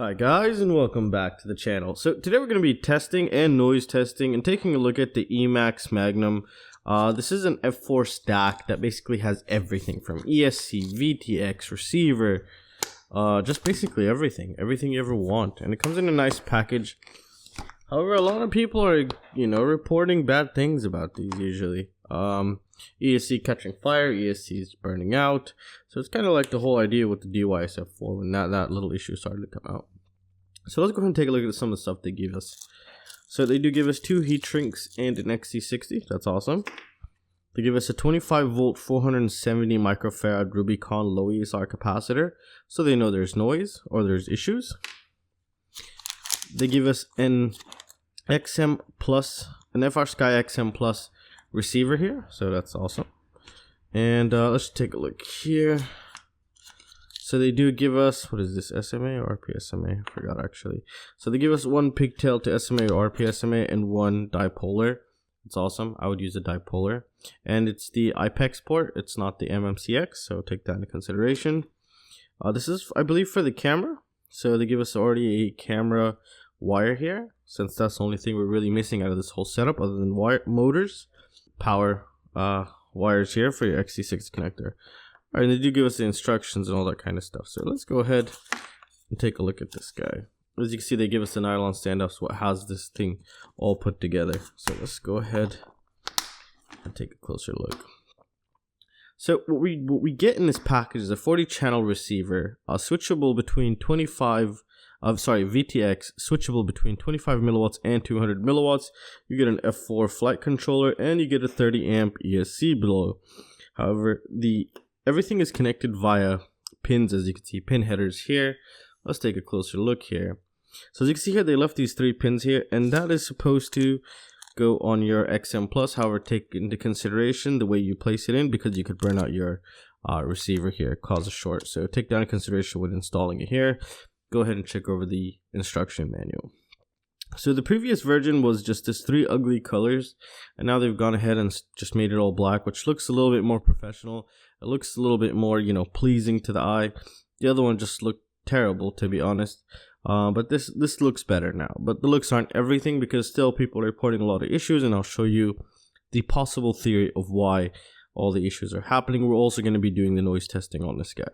Hi guys, and welcome back to the channel. So today we're going to be testing and noise testing and taking a look at the Emax Magnum. This is an F4 stack that basically has everything from ESC, VTX, receiver, just basically everything you ever want, and it comes in a nice package. However, a lot of people are, reporting bad things about these usually. ESC catching fire, ESC is burning out. So it's kind of like the whole idea with the DYSF4 when that little issue started to come out. So let's go ahead and take a look at some of the stuff they give us. So they do give us 2 heat shrinks and an Xt60. That's awesome. They give us a 25 volt 470 microfarad Rubicon low ESR capacitor, so they know there's noise or there's issues. They give us an XM Plus, an FrSky XM Plus receiver here, so that's awesome. And let's take a look here. So they do give us, what is this, SMA or RPSMA? I forgot actually. So they give us 1 pigtail to SMA or RPSMA and 1 dipolar. It's awesome. I would use a dipolar, and it's the IPEX port, it's not the MMCX, so take that into consideration. This is, I believe, for the camera, so they give us already a camera wire here, since that's the only thing we're really missing out of this whole setup other than wire motors. Power wires here for your Xt60 connector. Alright, they do give us the instructions and all that kind of stuff, so let's go ahead and take a look at this guy. As you can see, they give us the nylon standoffs, what has this thing all put together. So let's go ahead and take a closer look. So what we get in this package is a 40 channel receiver, switchable between VTX, switchable between 25 milliwatts and 200 milliwatts. You get an F4 flight controller, and you get a 30 amp ESC below. However, everything is connected via pins, as you can see, pin headers here. Let's take a closer look here. So as you can see here, they left these 3 pins here, and that is supposed to go on your XM Plus. However, take into consideration the way you place it in, because you could burn out your receiver here, cause a short. So take that into consideration when installing it here. Go ahead and check over the instruction manual. So the previous version was just this 3 ugly colors, and now they've gone ahead and just made it all black, which looks a little bit more professional. It looks a little bit more, pleasing to the eye. The other one just looked terrible, to be honest. But this looks better now. But the looks aren't everything, because still people are reporting a lot of issues, and I'll show you the possible theory of why all the issues are happening. We're also going to be doing the noise testing on this guy.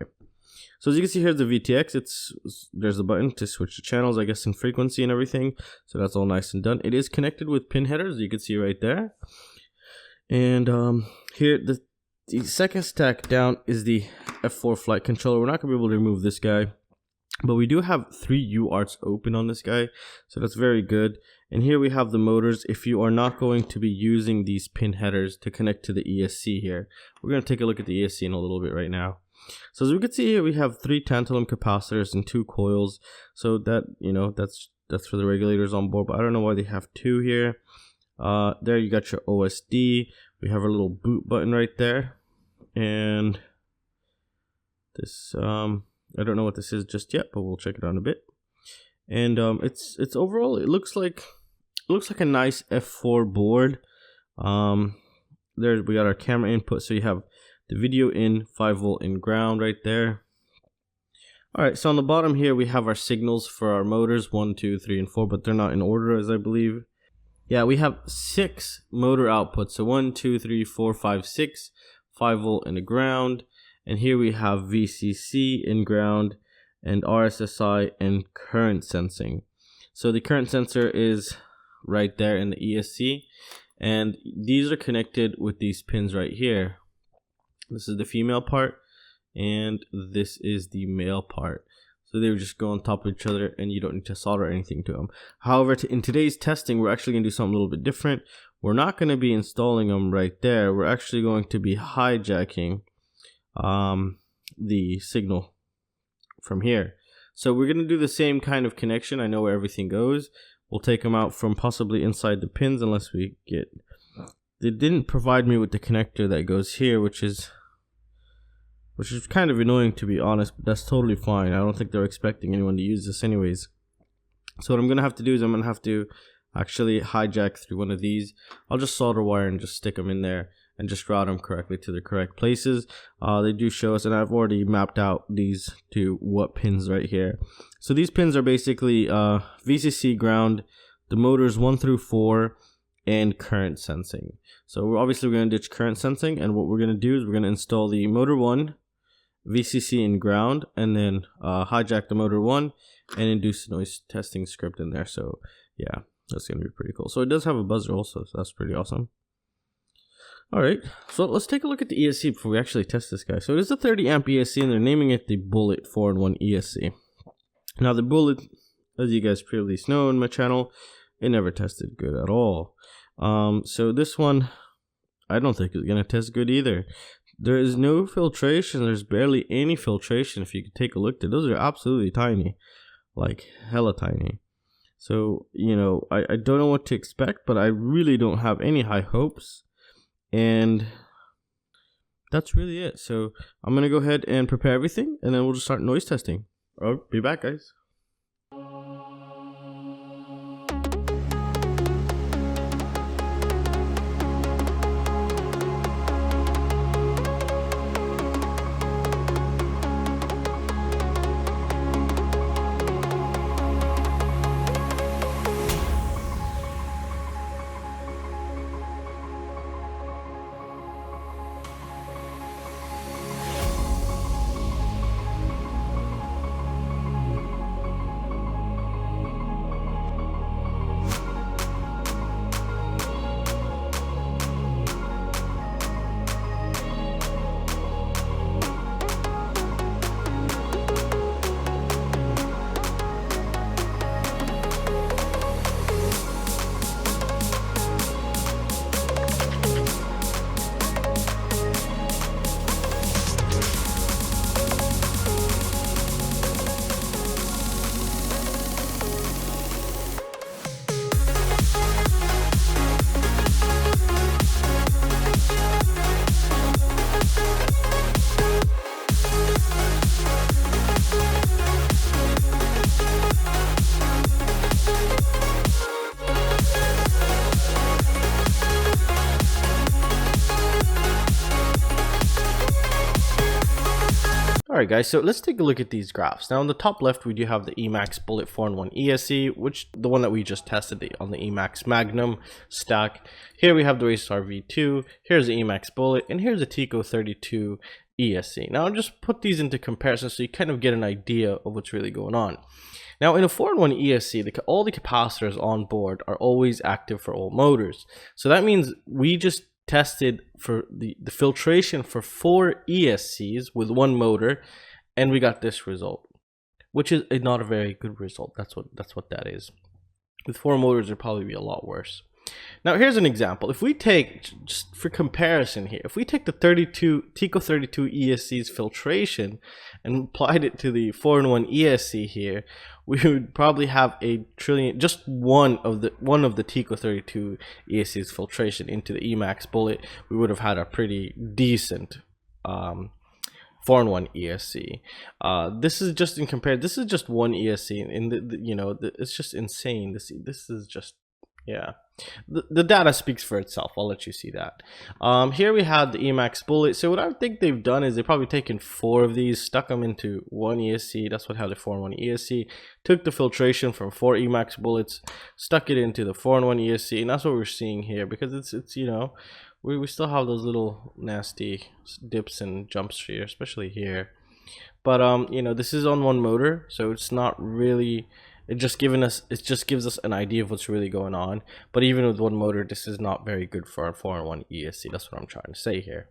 So as you can see, here's the VTX. There's a button to switch the channels, I guess, in frequency and everything. So that's all nice and done. It is connected with pin headers, you can see right there. And here, the second stack down is the F4 flight controller. We're not going to be able to remove this guy, but we do have 3 UARTs open on this guy, so that's very good. And here we have the motors. If you are not going to be using these pin headers to connect to the ESC here, we're going to take a look at the ESC in a little bit right now. So as we can see here, we have 3 tantalum capacitors and 2 coils. So that, that's for the regulators on board, but I don't know why they have 2 here. There you got your OSD. We have our little boot button right there. And this, I don't know what this is just yet, but we'll check it out in a bit. And it's overall, it looks like a nice F4 board. There we got our camera input, so you have the video in, 5 volt in ground right there. Alright, so on the bottom here we have our signals for our motors, 1, 2, 3, and 4, but they're not in order, as I believe. Yeah, we have 6 motor outputs, so 1, 2, 3, 4, 5, 6, 5 volt in the ground. And here we have VCC in ground, and RSSI and current sensing. So the current sensor is right there in the ESC, and these are connected with these pins right here. This is the female part, and this is the male part. So they would just go on top of each other, and you don't need to solder anything to them. However, in today's testing, we're actually going to do something a little bit different. We're not going to be installing them right there. We're actually going to be hijacking the signal from here. So we're going to do the same kind of connection. I know where everything goes. We'll take them out from possibly inside the pins, unless we get... They didn't provide me with the connector that goes here, which is kind of annoying, to be honest, but that's totally fine. I don't think they're expecting anyone to use this anyways. So what I'm going to have to do is I'm going to have to actually hijack through one of these. I'll just solder wire and just stick them in there, and just route them correctly to the correct places. They do show us, and I've already mapped out these to what pins right here. So these pins are basically VCC, ground, the motors 1 through 4, and current sensing. So we're obviously going to ditch current sensing, and what we're going to do is we're going to install the motor 1, VCC, and ground, and then hijack the motor 1 and induce a noise testing script in there. So yeah, that's going to be pretty cool. So it does have a buzzer also, so that's pretty awesome. Alright, so let's take a look at the ESC before we actually test this guy. So it is a 30 amp ESC, and they're naming it the Bullet 4-in-1 ESC. Now the Bullet, as you guys previously know in my channel, it never tested good at all. So this one, I don't think it's going to test good either. There is no filtration, there's barely any filtration. If you could take a look at those, are absolutely tiny, like hella tiny. So, you know, I don't know what to expect, but I really don't have any high hopes. And that's really it. So I'm gonna go ahead and prepare everything, and then we'll just start noise testing. I'll be back, guys. Alright guys, so let's take a look at these graphs. Now on the top left we do have the Emax Bullet 4-in-1 ESC, which the one that we just tested on the Emax Magnum stack. Here we have the Racerstar V2, here's the Emax Bullet, and here's the Xt62 ESC. Now I'll just put these into comparison so you kind of get an idea of what's really going on. Now in a 4-in-1 ESC, all the capacitors on board are always active for all motors. So that means we just tested for the filtration for 4 ESCs with 1 motor, and we got this result, which is not a very good result. That's what that is. With 4 motors, it'd probably be a lot worse. Now here's an example. If we take, just for comparison here, if we take the Xt32 ESC's filtration and applied it to the 4-in-1 ESC here, we would probably have a trillion, just one of the Xt32 ESC's filtration into the Emax Bullet. We would have had a pretty decent 4-in-1 ESC. This is just in comparison. This is just one ESC, and it's just insane. This is just, yeah. The data speaks for itself. I'll let you see that. Here we have the Emax Bullet. So what I think they've done is they've probably taken 4 of these, stuck them into 1 ESC. That's what had the 4-in-1 ESC. Took the filtration from 4 Emax Bullets, stuck it into the 4-in-1 ESC, and that's what we're seeing here. Because it's you know, we still have those little nasty dips and jumps here, especially here. But you know, this is on 1 motor, so it's not really. It just gives us an idea of what's really going on. But even with 1 motor, this is not very good for a 4-in-1 ESC. That's what I'm trying to say here.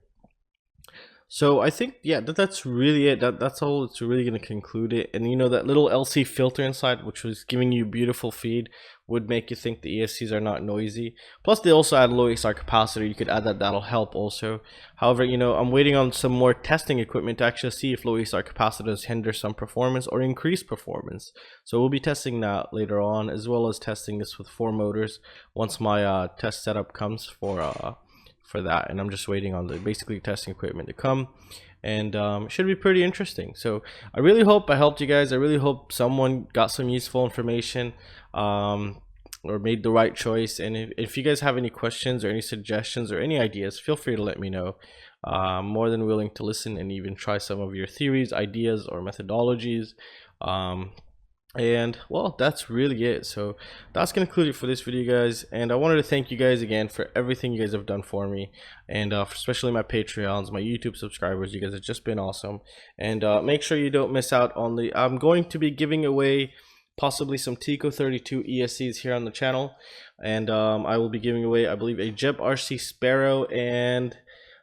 So I think, yeah, that's really it. That's all it's really going to conclude it. And you know, that little LC filter inside, which was giving you beautiful feed, would make you think the ESCs are not noisy. Plus they also add low ASR capacitor. You could add that, that'll help also. However, you know, I'm waiting on some more testing equipment to actually see if low ASR capacitors hinder some performance or increase performance. So we'll be testing that later on, as well as testing this with 4 motors once my test setup comes for that. And I'm just waiting on the basically testing equipment to come, and it should be pretty interesting. So I really hope I helped you guys. I really hope someone got some useful information. or made the right choice. And if you guys have any questions or any suggestions or any ideas, feel free to let me know. I'm more than willing to listen and even try some of your theories, ideas, or methodologies. And well, that's really it. So that's gonna conclude it for this video, guys, and I wanted to thank you guys again for everything you guys have done for me, and especially my Patreons, my YouTube subscribers. You guys have just been awesome. And make sure you don't miss out on the I'm going to be giving away possibly some Tico 32 ESCs here on the channel, and I will be giving away, I believe, a Jeb RC Sparrow, and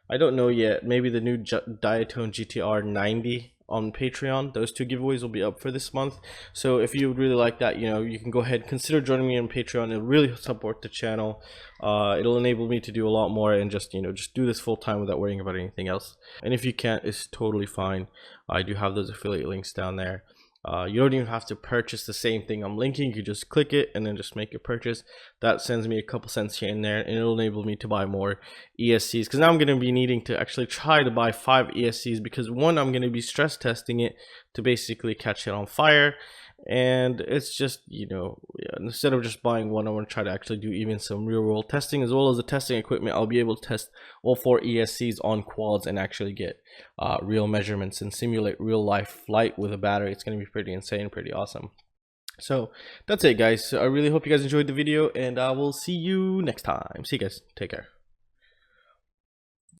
I don't know yet, maybe the new Diatone GTR 90 on Patreon. Those two giveaways will be up for this month. So if you would really like that, you know, you can go ahead, consider joining me on Patreon. It'll really support the channel. It'll enable me to do a lot more and just, you know, just do this full time without worrying about anything else. And if you can't, it's totally fine. I do have those affiliate links down there. You don't even have to purchase the same thing I'm linking. You just click it and then just make a purchase. That sends me a couple cents here and there, and it'll enable me to buy more ESCs, because now I'm going to be needing to actually try to buy 5 ESCs, because one, I'm going to be stress testing it to basically catch it on fire. And it's just, you know, instead of just buying one, I want to try to actually do even some real world testing, as well as the testing equipment. I'll be able to test all 4 ESCs on quads and actually get real measurements and simulate real life flight with a battery. It's going to be pretty insane, pretty awesome. So that's it, guys. I really hope you guys enjoyed the video, and I will see you next time. See you guys. Take care.